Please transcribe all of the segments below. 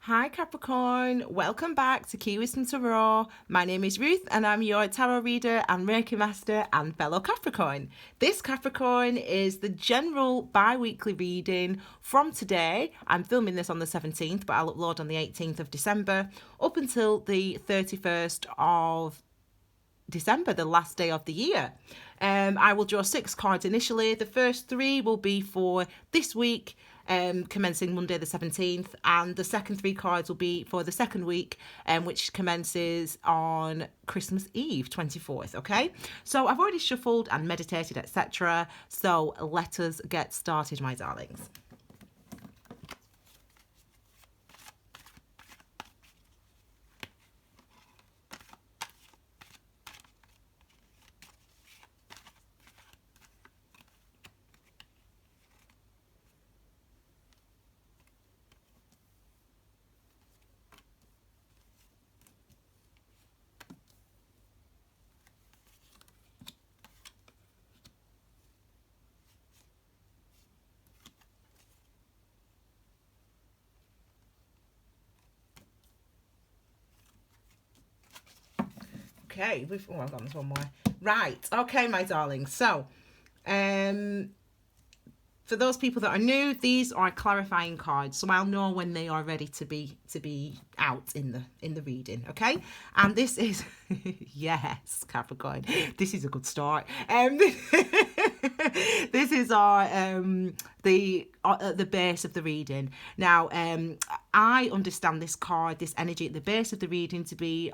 Hi Capricorn, welcome back to Key Wisdom Tarot. My name is Ruth and I'm your tarot reader and Reiki master and fellow Capricorn. This Capricorn is the general bi-weekly reading from today. I'm filming this on the 17th, but I'll upload on the 18th of December up until the 31st of December, the last day of the year. I will draw 6 cards initially. The first 3 will be for this week, commencing Monday the 17th, and the second 3 cards will be for the second week, which commences on Christmas Eve, 24th. Okay, so I've already shuffled and meditated, etc. So let us get started, my darlings. Okay, I've got this one more. Right, okay, my darlings. So, for those people that are new, these are clarifying cards, so I'll know when they are ready to be out in the reading. Okay, and this is yes, Capricorn. This is a good start. This is our the base of the reading. Now, I understand this card, this energy at the base of the reading to be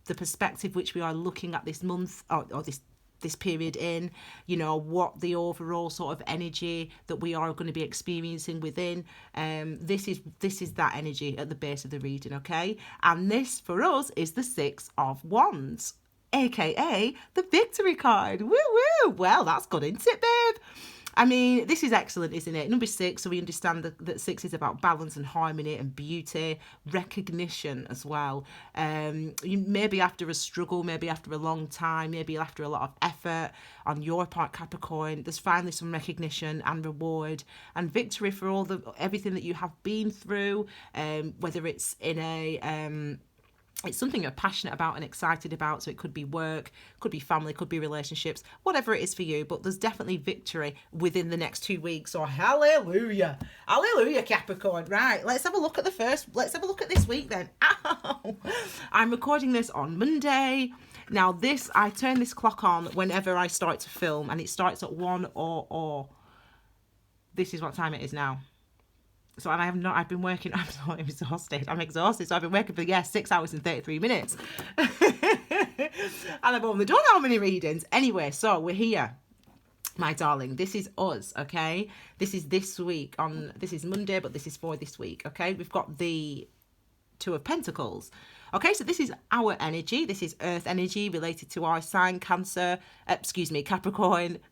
the perspective which we are looking at this month or this period in, you know, what the overall sort of energy that we are going to be experiencing within. This is that energy at the base of the reading, okay? And this for us is the 6 of Wands, aka the victory card. Woo woo! Well, that's good, isn't it, babe? I mean, this is excellent, isn't it? Number 6, so we understand that 6 is about balance and harmony and beauty, recognition as well. Maybe after a struggle, maybe after a long time, maybe after a lot of effort on your part, Capricorn, there's finally some recognition and reward and victory for everything that you have been through, whether it's in it's something you're passionate about and excited about. So it could be work, could be family, could be relationships, whatever it is for you. But there's definitely victory within the next 2 weeks. So hallelujah. Hallelujah, Capricorn. Right, let's have a look at let's have a look at this week then. Ow! I'm recording this on Monday. Now I turn this clock on whenever I start to film, and it starts at 1:00. This is what time it is now. So, and I've been working, I'm so exhausted. So I've been working for, 6 hours and 33 minutes. And I've only done how many readings? Anyway, so we're here, my darling. This is us, okay? This is this week this is Monday, but this is for this week, okay? We've got the 2 of Pentacles. Okay, so this is our energy. This is Earth energy related to our sign, Capricorn,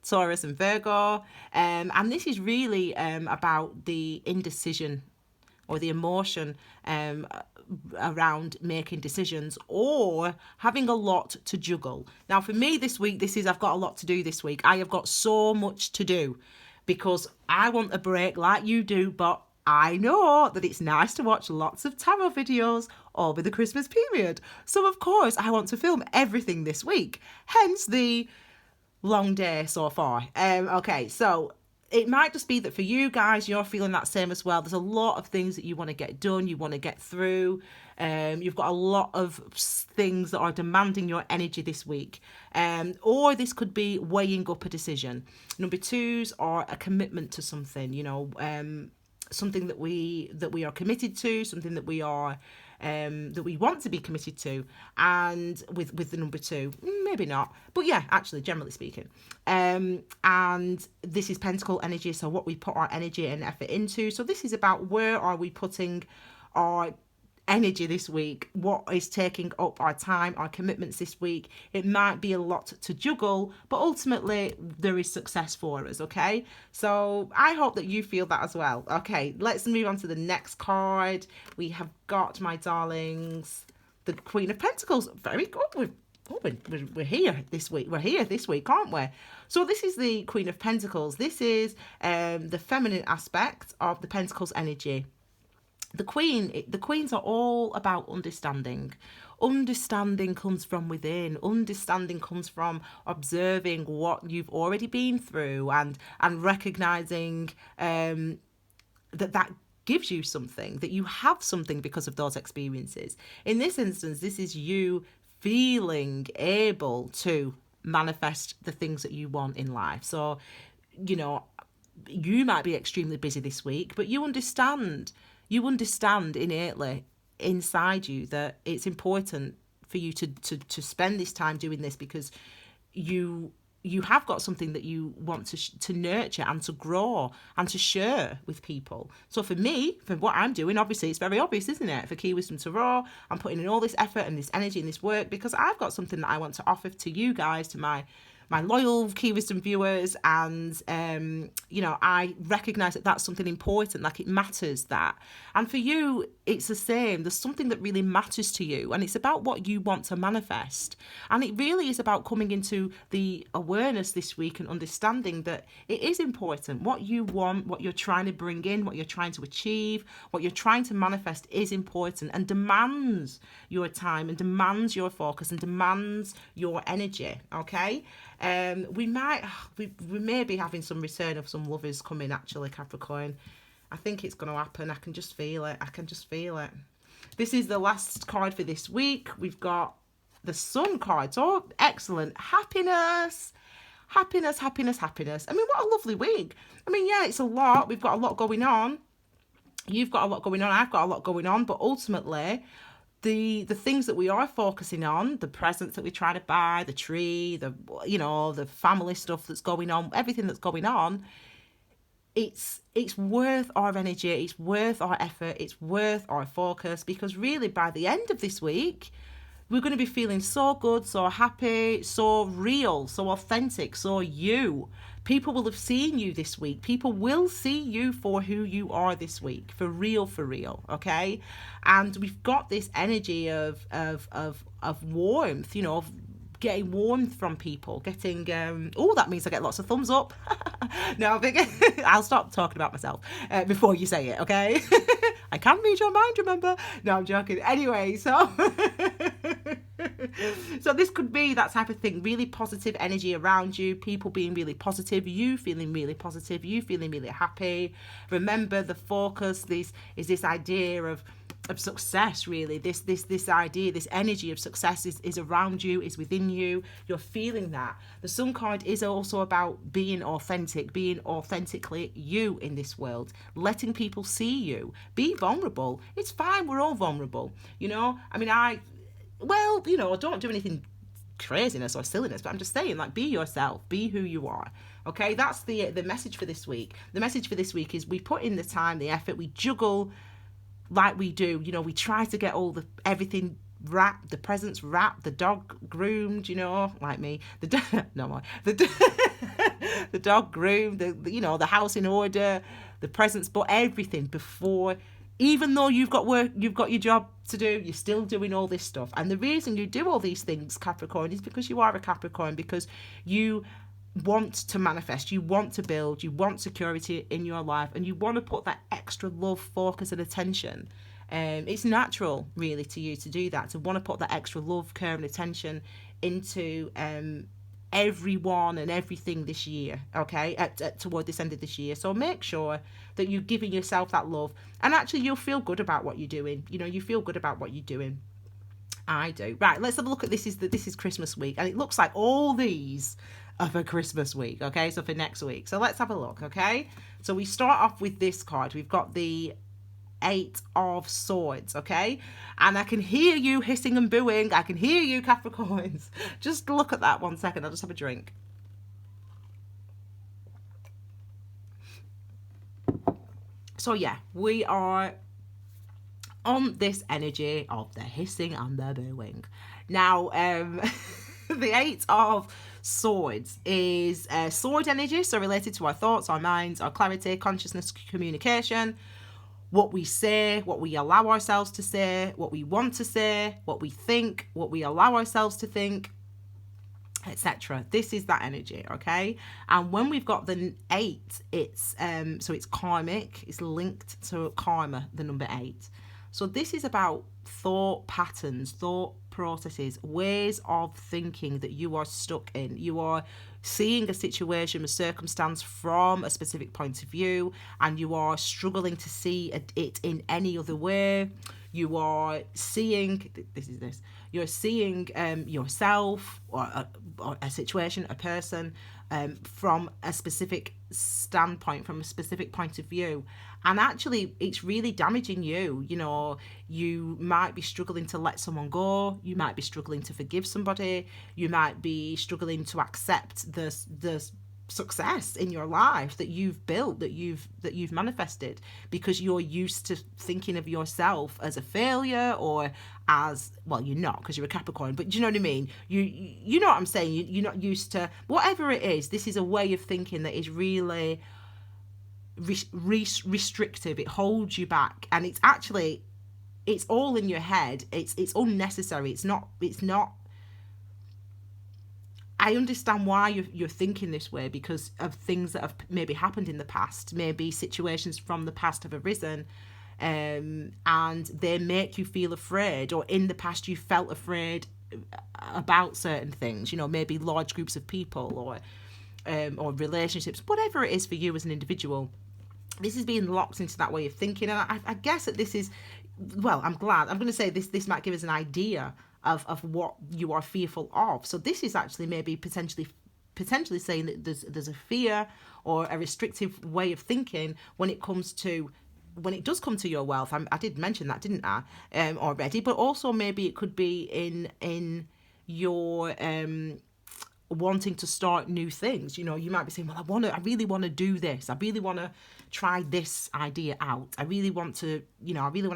Taurus and Virgo. And this is really about the indecision or the emotion around making decisions or having a lot to juggle. Now, for me this week, I've got a lot to do this week. I have got so much to do because I want a break like you do, but I know that it's nice to watch lots of tarot videos over the Christmas period. So, of course, I want to film everything this week. Hence the long day so far. Okay, so it might just be that for you guys, you're feeling that same as well. There's a lot of things that you want to get done, you want to get through. You've got a lot of things that are demanding your energy this week. Or this could be weighing up a decision. Number 2s are a commitment to something, you know, something that we are committed to, something that we are that we want to be committed to, and with the number 2, maybe not, but yeah, actually, generally speaking, and this is Pentacle energy, so what we put our energy and effort into. So this is about where are we putting our energy this week, what is taking up our time, our commitments this week. It might be a lot to juggle, but ultimately there is success for us, okay? So I hope that you feel that as well. Okay, let's move on to the next card. We have got, my darlings, the Queen of Pentacles. Very good. We're here this week. We're here this week, aren't we? So this is the Queen of Pentacles. This is the feminine aspect of the Pentacles energy. the queens are all about understanding. Understanding comes from within. Understanding comes from observing what you've already been through, and recognizing that gives you something, that you have something because of those experiences. In this instance, this is you feeling able to manifest the things that you want in life. So, you know, you might be extremely busy this week, but you understand innately inside you that it's important for you to spend this time doing this, because you have got something that you want to nurture and to grow and to share with people. So for me, for what I'm doing, obviously it's very obvious, isn't it? For Key Wisdom Tarot, I'm putting in all this effort and this energy and this work because I've got something that I want to offer to you guys, to my loyal Key Wisdom viewers, and you know, I recognize that that's something important, like it matters that. And for you, it's the same. There's something that really matters to you, and it's about what you want to manifest. And it really is about coming into the awareness this week and understanding that it is important. What you want, what you're trying to bring in, what you're trying to achieve, what you're trying to manifest is important and demands your time and demands your focus and demands your energy, okay? We may be having some return of some lovers coming, actually, Capricorn. I think it's going to happen. I can just feel it. This is the last card for this week. We've got the Sun card. So excellent. Happiness. I mean, what a lovely week. I mean, yeah, it's a lot. We've got a lot going on. You've got a lot going on. I've got a lot going on. But ultimately, the things that we are focusing on, the presents that we try to buy, the tree, the family stuff that's going on, everything that's going on, it's worth our energy, it's worth our effort, it's worth our focus, because really by the end of this week, we're going to be feeling so good, so happy, so real, so authentic, so you. People will have seen you this week. People will see you for who you are this week, for real, okay? And we've got this energy of warmth, you know, of getting warmth from people, getting that means I get lots of thumbs up. No, I'll stop talking about myself before you say it, okay? I can read your mind, remember? No, I'm joking. Anyway, so so this could be that type of thing, really positive energy around you, people being really positive, you feeling really positive, you feeling really happy. Remember, the focus is this idea of success, really. This idea, this energy of success is around you, is within you. You're feeling that. The Sun card is also about being authentic, being authentically you in this world, letting people see you. Be vulnerable. It's fine. We're all vulnerable. You know, I mean, don't do anything craziness or silliness, but I'm just saying, like, be yourself, be who you are. Okay, that's the message for this week. The message for this week is we put in the time, the effort, we juggle like we do, you know, we try to get everything wrapped, the presents wrapped, the dog groomed, you know, like me, the dog groomed, the house in order, the presents, but everything before, even though you've got work, you've got your job to do, you're still doing all this stuff. And the reason you do all these things, Capricorn, is because you are a Capricorn, because you want to manifest, you want to build, you want security in your life, and you want to put that extra love, focus and attention. It's natural, really, to you to do that, to want to put that extra love, care and attention into everyone and everything this year, okay, toward this end of this year. So make sure that you're giving yourself that love, and actually you'll feel good about what you're doing. You know, you feel good about what you're doing. I do. Right, let's have a look at this is Christmas week, and it looks like all these are for Christmas week, okay, so for next week. So let's have a look, okay? So we start off with this card. We've got the 8 of Swords, okay? And I can hear you hissing and booing. I can hear you, Capricorns. Just look at that 1 second. I'll just have a drink. So yeah, we are on this energy of the hissing and the booing. Now, the 8 of Swords is sword energy, so related to our thoughts, our minds, our clarity, consciousness, communication, what we say, what we allow ourselves to say, what we want to say, what we think, what we allow ourselves to think. etc. This is that energy, okay? And when we've got the 8, it's so it's karmic, it's linked to karma, the number 8. So this is about thought patterns, thought processes, ways of thinking that you are stuck in. You are seeing a situation, a circumstance from a specific point of view, and you are struggling to see it in any other way. You are seeing, you're seeing yourself or a situation, a person, from a specific standpoint, from a specific point of view. And actually, it's really damaging you. You know, you might be struggling to let someone go. You might be struggling to forgive somebody. You might be struggling to accept the success in your life that you've built, that you've manifested, because you're used to thinking of yourself as a failure, or as, well, you're not, because you're a Capricorn, but do you know what I mean? You know what I'm saying? You're not used to whatever it is. This is a way of thinking that is really restrictive. It holds you back, and it's actually, it's all in your head. It's unnecessary. It's not I understand why you're thinking this way, because of things that have maybe happened in the past. Maybe situations from the past have arisen, and they make you feel afraid, or in the past you felt afraid about certain things, you know, maybe large groups of people, or relationships, whatever it is for you as an individual. This is being locked into that way of thinking, and I guess that this is, well, I'm glad. I'm going to say this might give us an idea of what you are fearful of. So this is actually maybe potentially saying that there's a fear or a restrictive way of thinking when it does come to your wealth. I did mention that, didn't I, already? But also maybe it could be in your wanting to start new things. You know, you might be saying, well, I really want to do this. I really want to try this idea out. I really want to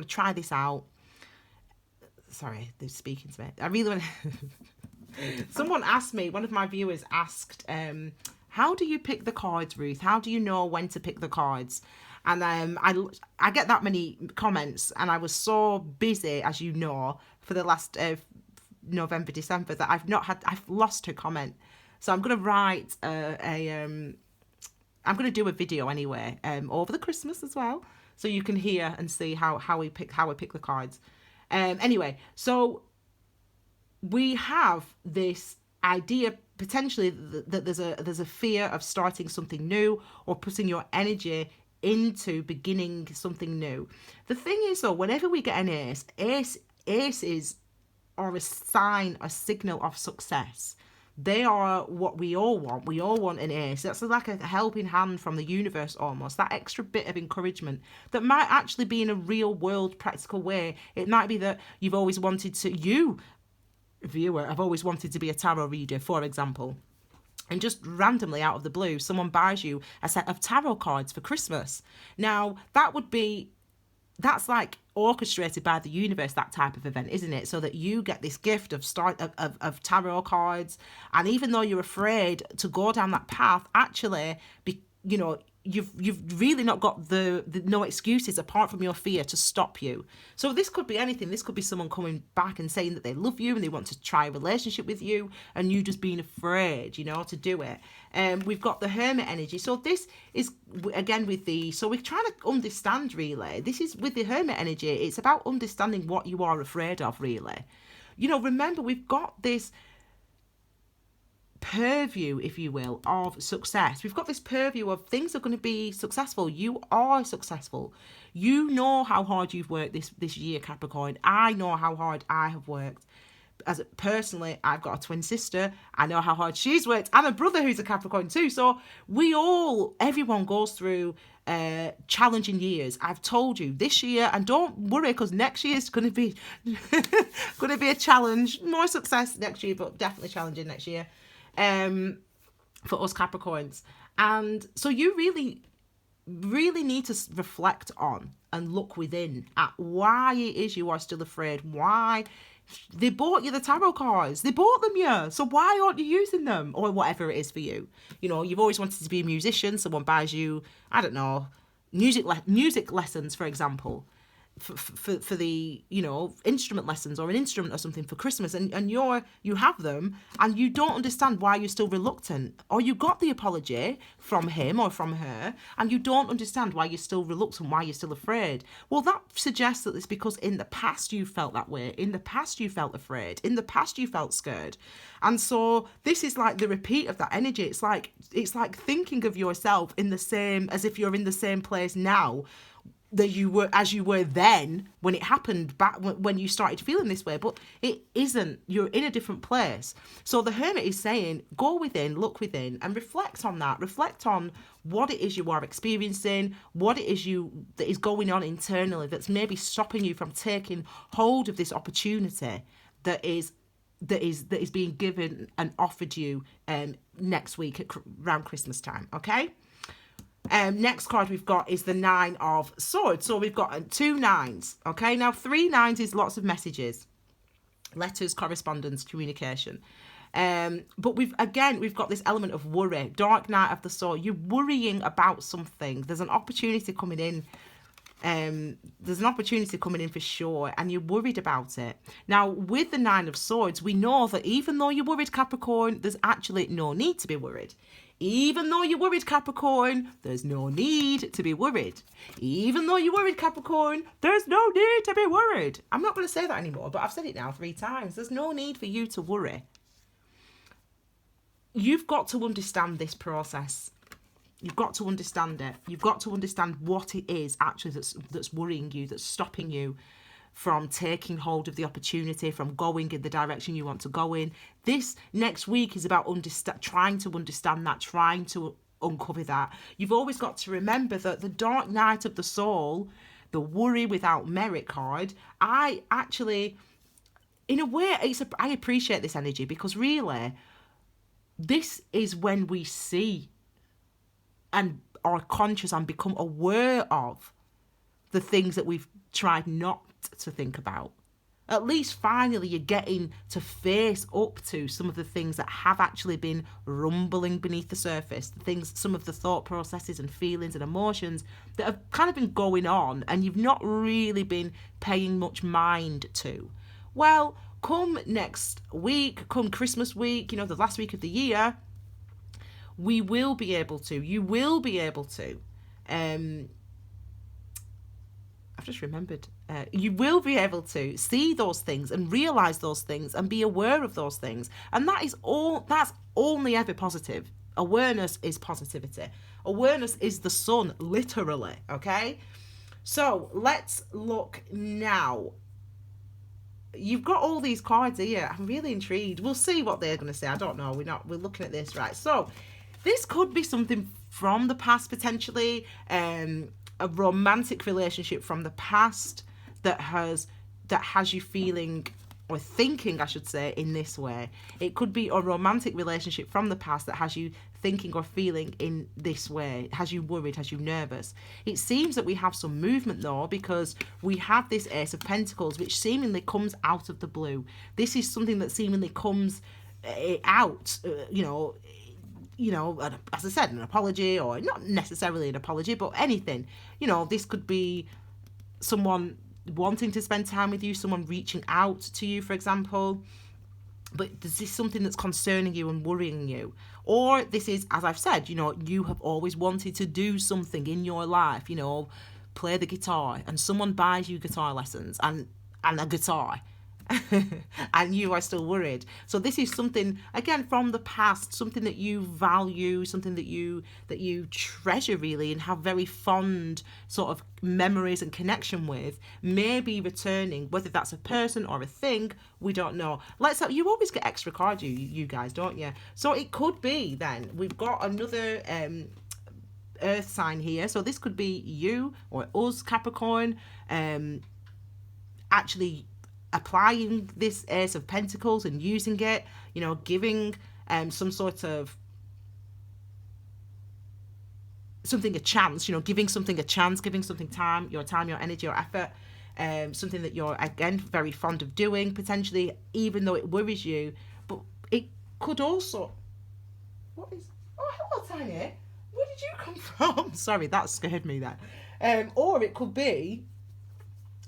try this out. Sorry, they're speaking to me. I really want to... Someone asked me, one of my viewers asked, how do you pick the cards, Ruth? How do you know when to pick the cards? And I get that many comments, and I was so busy, as you know, for the last November, December, that I've lost her comment. So I'm going to write I'm going to do a video anyway, over the Christmas as well, so you can hear and see how we pick the cards. Anyway, so we have this idea potentially that there's a fear of starting something new, or putting your energy into beginning something new. The thing is, though, whenever we get an aces are a sign, a signal of success. They are what we all want. We all want an ace. That's like a helping hand from the universe almost. That extra bit of encouragement that might actually be in a real world practical way. It might be that you've always wanted to, you, viewer, have always wanted to be a tarot reader, for example. And just randomly out of the blue, someone buys you a set of tarot cards for Christmas. Now, that's like orchestrated by the universe, that type of event, isn't it? So that you get this gift of tarot cards, and even though you're afraid to go down that path, actually, you've really not got the no excuses apart from your fear to stop you. So this could be anything. This could be someone coming back and saying that they love you and they want to try a relationship with you, and you just being afraid, to do it. We've got the Hermit Energy. So this is, again, so we're trying to understand, really. This is with the Hermit Energy. It's about understanding what you are afraid of, really. Remember, we've got this purview, if you will, of success. We've got this purview of things are going to be successful. You are successful. You know how hard you've worked this year, Capricorn. I know how hard I have worked. Personally, I've got a twin sister. I know how hard she's worked, and a brother who's a Capricorn too. So everyone goes through challenging years. I've told you this year, and don't worry, because next year is going to be a challenge. More success next year, but definitely challenging next year. For us Capricorns. And so you really, really need to reflect on and look within at why it is you are still afraid. Why they bought you the tarot cards. They bought them, yeah. So why aren't you using them? Or whatever it is for you. You've always wanted to be a musician. Someone buys you, I don't know, music lessons, for example. for the, you know, instrument lessons or an instrument or something for Christmas, and you have them and you don't understand why you're still reluctant, or you got the apology from him or from her and you don't understand why you're still reluctant, why you're still afraid. Well, that suggests that it's because in the past you felt that way, in the past you felt afraid, in the past you felt scared. And so this is like the repeat of that energy. It's like thinking of yourself in the same, as if you're in the same place now that you were, as you were then when it happened, back when you started feeling this way. But it isn't. You're in a different place. So the Hermit is saying, go within, look within, and reflect on that. Reflect on what it is you are experiencing, what it is that is going on internally that's maybe stopping you from taking hold of this opportunity that is being given and offered you next week around Christmas time. Okay. Next card we've got is the Nine of Swords. So we've got 2 nines. Okay, now 3 nines is lots of messages, letters, correspondence, communication. But we've got this element of worry. Dark Night of the Sword. You're worrying about something. There's an opportunity coming in. For sure, and you're worried about it. Now, with the Nine of Swords, we know that even though you're worried, Capricorn, there's actually no need to be worried. Even though you're worried, Capricorn, there's no need to be worried. Even though you're worried, Capricorn, there's no need to be worried. I'm not going to say that anymore, but I've said it now 3 times. There's no need for you to worry. You've got to understand this process. You've got to understand it. You've got to understand what it is actually that's worrying you, that's stopping you from taking hold of the opportunity, from going in the direction you want to go in. This next week is about trying to understand that, trying to uncover that. You've always got to remember that the Dark Night of the Soul, the worry without merit card, I actually, in a way, I appreciate this energy, because really, this is when we see and are conscious and become aware of the things that we've tried not to think about. At least finally you're getting to face up to some of the things that have actually been rumbling beneath the surface, some of the thought processes and feelings and emotions that have kind of been going on and you've not really been paying much mind to. Well, come next week, come Christmas week, you know, the last week of the year, you will be able to, I've just remembered, you will be able to see those things and realise those things and be aware of those things. And that's only ever positive. Awareness is positivity. Awareness is the sun, literally, okay? So let's look now. You've got all these cards here. I'm really intrigued. We'll see what they're going to say. I don't know. We're looking at this, right? So this could be something from the past, potentially, a romantic relationship from the past that has you feeling, or thinking, I should say, in this way. It could be a romantic relationship from the past that has you thinking or feeling in this way, has you worried, has you nervous. It seems that we have some movement though, because we have this Ace of Pentacles, which seemingly comes out of the blue. This is something that seemingly comes out, as I said, an apology, or not necessarily an apology, but anything. You know, this could be someone wanting to spend time with you, someone reaching out to you, for example. But this is something that's concerning you and worrying you. Or this is, as I've said, you have always wanted to do something in your life, play the guitar, and someone buys you guitar lessons and a guitar. And you are still worried. So this is something, again, from the past, something that you value, something that you treasure really, and have very fond sort of memories and connection with, maybe returning, whether that's a person or a thing, we don't know. You always get extra cards, you guys, don't you? So it could be then, we've got another earth sign here, so this could be you or us, Capricorn, actually applying this Ace of Pentacles and using it, giving some sort of something a chance, giving something a chance, giving something time, your energy, your effort, something that you're, again, very fond of doing, potentially, even though it worries you. But it could also, hello, Tiny, where did you come from? Sorry, that scared me there. Or it could be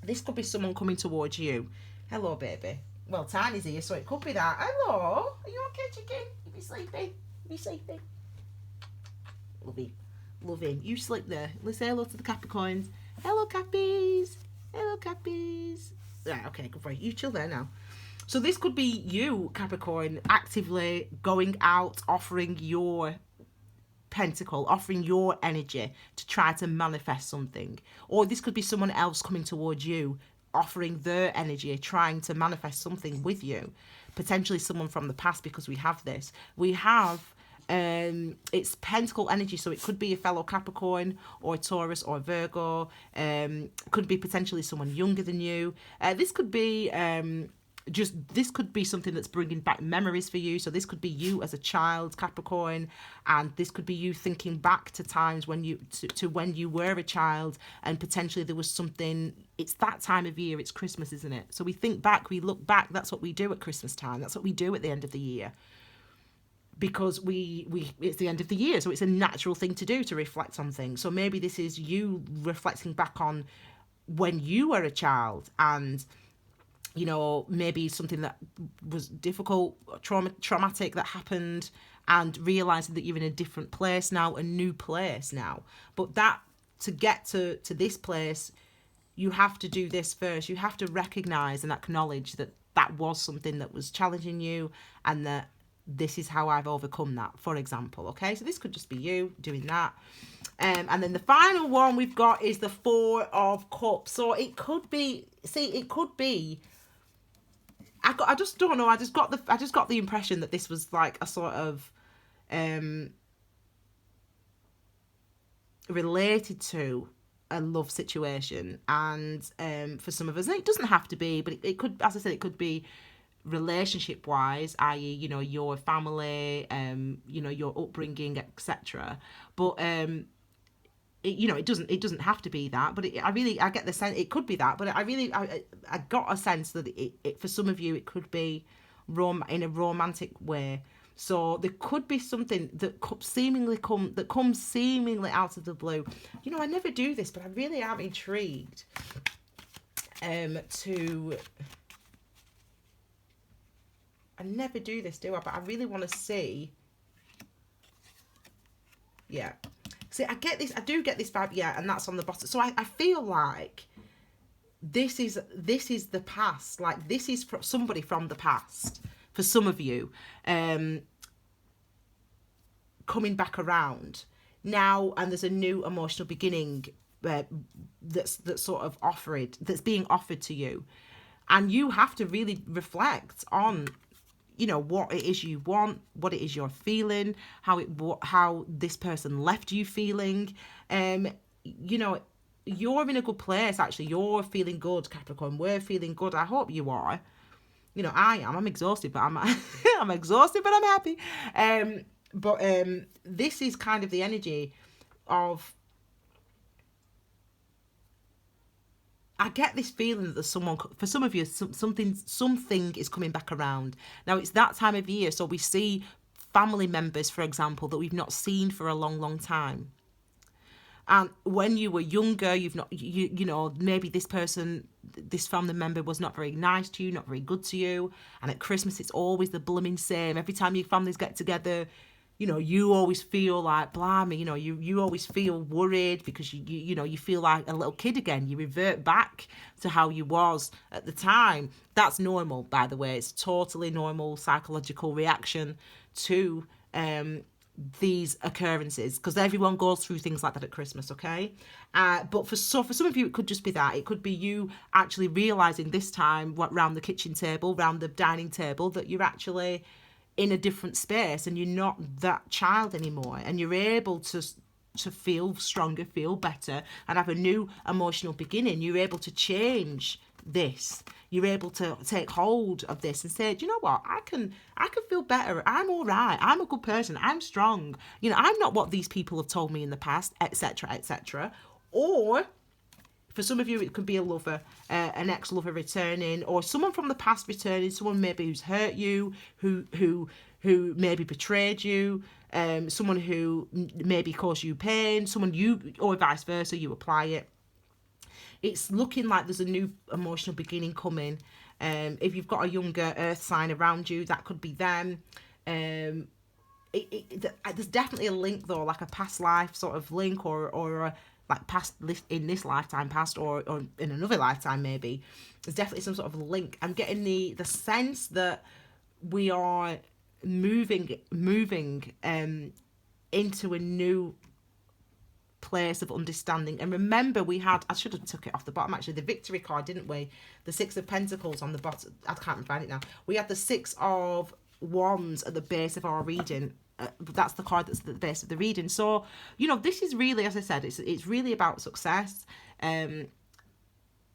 This could be someone coming towards you. Hello, baby. Well, Tiny's here, so it could be that. Hello. Are you okay, chicken? You be sleeping? You be sleeping? Lovey. Loving. You sleep there. Let's say hello to the Capricorns. Hello, Cappies. Hello, Cappies. Right, okay, good for you. You chill there now. So this could be you, Capricorn, actively going out, offering your pentacle, offering your energy to try to manifest something. Or this could be someone else coming towards you, offering their energy, trying to manifest something with you. Potentially someone from the past, because we have this. We have, it's pentacle energy, so it could be a fellow Capricorn or a Taurus or a Virgo. Could be potentially someone younger than you. This could be... this could be something that's bringing back memories for you. So this could be you as a child, Capricorn, and this could be you thinking back to times when you to when you were a child, and potentially there was something. It's that time of year. It's Christmas, isn't it? So we think back, we look back. That's what we do at Christmas time. That's what we do at the end of the year, because we it's the end of the year, so it's a natural thing to do, to reflect on things. So maybe this is you reflecting back on when you were a child, and you know, maybe something that was difficult, traumatic that happened, and realizing that you're in a different place now, a new place now. But that, to get to this place, you have to do this first. You have to recognize and acknowledge that that was something that was challenging you, and that this is how I've overcome that, for example. Okay, so this could just be you doing that. And then the final one we've got is the Four of Cups. So it could be, it could be, I just don't know. I just got the impression that this was like a sort of related to a love situation, and for some of us, and it doesn't have to be, but it could, as I said, it could be relationship wise, i.e., you know, your family, you know, your upbringing, etc. But you know, it doesn't have to be that, but I get the sense it could be that. But I got a sense that it for some of you it could be in a romantic way. So there could be something that comes seemingly out of the blue. You know, I never do this, but I really am intrigued I never do this, do I? But I really want to see. Yeah. See, I do get this vibe, yeah, and that's on the bottom. So I feel like this is the past. Like, this is somebody from the past for some of you, coming back around now, and there's a new emotional beginning that's being offered to you, and you have to really reflect on, you know, what it is you want, what it is you're feeling, how this person left you feeling. You know, you're in a good place, actually. You're feeling good, Capricorn. We're feeling good. I hope you are. You know, I am. I'm exhausted, but I'm exhausted, but I'm happy. But this is kind of the energy of, I get this feeling that there's someone, for some of you, something is coming back around. Now, it's that time of year, so we see family members, for example, that we've not seen for a long, long time. And when you were younger, you know, maybe this family member was not very nice to you, not very good to you. And at Christmas, it's always the blooming same. Every time your families get together, you know, you always feel like, blimey, you know, you always feel worried, because you know, you feel like a little kid again. You revert back to how you was at the time. That's normal, by the way. It's totally normal psychological reaction to these occurrences, because everyone goes through things like that at Christmas, okay? But for some of you, it could just be that. It could be you actually realising this time, round the kitchen table, round the dining table, that you're actually in a different space, and you're not that child anymore, and you're able to feel stronger, feel better, and have a new emotional beginning. You're able to change this. You're able to take hold of this and say, do you know what? I can feel better. I'm all right. I'm a good person. I'm strong. You know, I'm not what these people have told me in the past, etc., etc. Or for some of you, it could be a lover, an ex-lover returning, or someone from the past returning, someone maybe who's hurt you, who maybe betrayed you, someone who maybe caused you pain, or vice versa, you apply it. it's looking like there's a new emotional beginning coming. If you've got a younger earth sign around you, that could be them. There's definitely a link though, like a past life sort of link, or like past in this lifetime past, or in another lifetime maybe. There's definitely some sort of link. I'm getting the sense that we are moving into a new place of understanding. And remember, I should have took it off the bottom actually, the victory card, didn't we? The 6 of Pentacles on the bottom. I can't find it now. We had the 6 of Wands at the base of our reading. That's the card that's at the base of the reading. So, you know, this is really, as I said, it's really about success.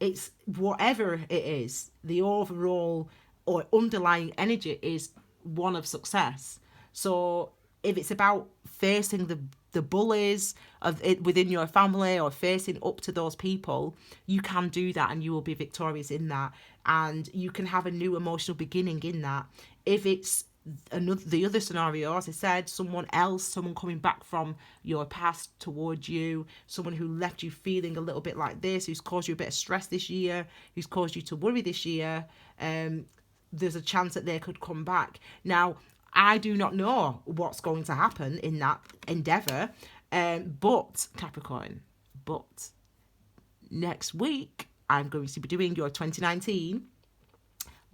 It's whatever it is, the overall or underlying energy is one of success. So if it's about facing the bullies of it within your family, or facing up to those people, you can do that, and you will be victorious in that, and you can have a new emotional beginning in that. If it's the other scenario, as I said, someone coming back from your past towards you, someone who left you feeling a little bit like this, who's caused you a bit of stress this year, who's caused you to worry this year, there's a chance that they could come back. Now, I do not know what's going to happen in that endeavour, but Capricorn, next week I'm going to be doing your 2019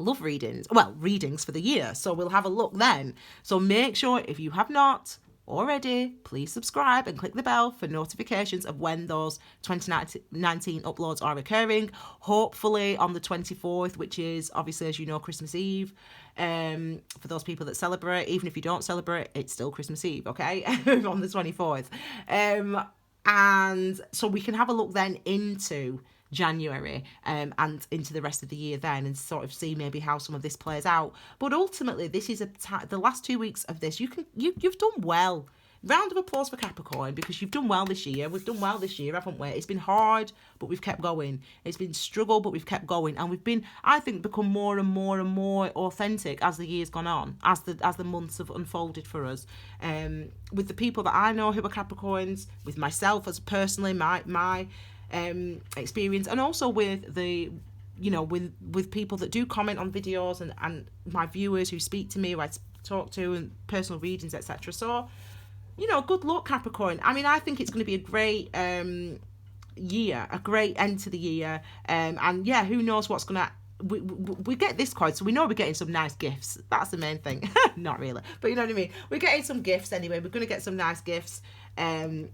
love readings for the year. So we'll have a look then. So make sure, if you have not already, please subscribe and click the bell for notifications of when those 2019 uploads are occurring. Hopefully on the 24th, which is obviously, as you know, Christmas Eve. For those people that celebrate, even if you don't celebrate, it's still Christmas Eve, okay? On the 24th. And so we can have a look then into January and into the rest of the year then, and sort of see maybe how some of this plays out. But ultimately, this is the last 2 weeks of this, you've done well. Round of applause for Capricorn, because you've done well this year. We've done well this year, haven't we? It's been hard, but we've kept going. It's been struggle, but we've kept going, and we've been, I think, become more and more and more authentic as the year's gone on, as the months have unfolded for us. With the people that I know who are Capricorns, with myself as personally, my experience, and also with the, you know, with people that do comment on videos, and my viewers who speak to me, who I talk to, and personal readings, etc. So, you know, good luck, Capricorn. I mean, I think it's going to be a great year, a great end to the year, and yeah, who knows what's going to. We get this card, so we know we're getting some nice gifts. That's the main thing. Not really, but you know what I mean. We're getting some gifts anyway. We're going to get some nice gifts, and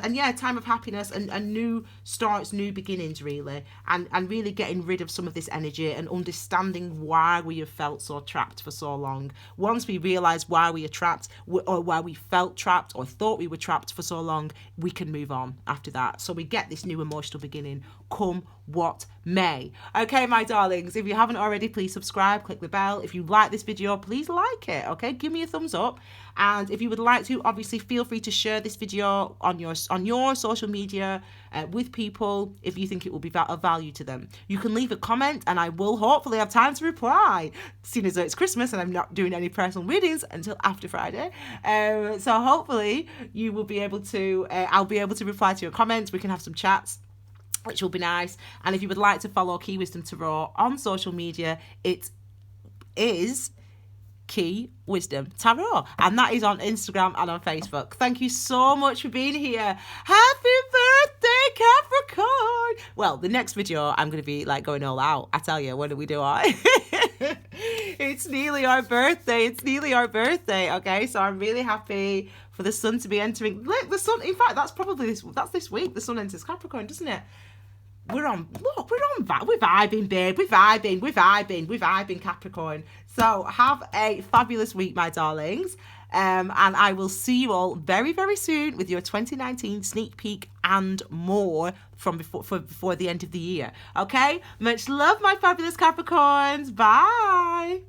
yeah, time of happiness and new starts, new beginnings, really, and really getting rid of some of this energy and understanding why we have felt so trapped for so long. Once we realise why we are trapped, or why we felt trapped or thought we were trapped for so long, we can move on after that. So we get this new emotional beginning, come what may. Okay, my darlings, if you haven't already, please subscribe, click the bell. If you like this video, please like it, okay? Give me a thumbs up. And if you would like to, obviously feel free to share this video on your social media with people if you think it will be of value to them. You can leave a comment, and I will hopefully have time to reply, seeing as though it's Christmas and I'm not doing any personal readings until after Friday. So hopefully you will be able to, I'll be able to reply to your comments. We can have some chats, which will be nice. And if you would like to follow Key Wisdom Tarot on social media, it is Key Wisdom Tarot, and that is on Instagram and on Facebook. Thank you so much for being here. Happy birthday, Capricorn. Well, the next video I'm going to be like going all out. I tell you, when do we do our it's nearly our birthday, okay? So I'm really happy for the sun to be entering. Look, the sun, in fact, that's probably this week the sun enters Capricorn, doesn't it? We're vibing, babe. We're vibing, Capricorn. So have a fabulous week, my darlings. And I will see you all very, very soon with your 2019 sneak peek and more from before the end of the year. Okay? Much love, my fabulous Capricorns. Bye.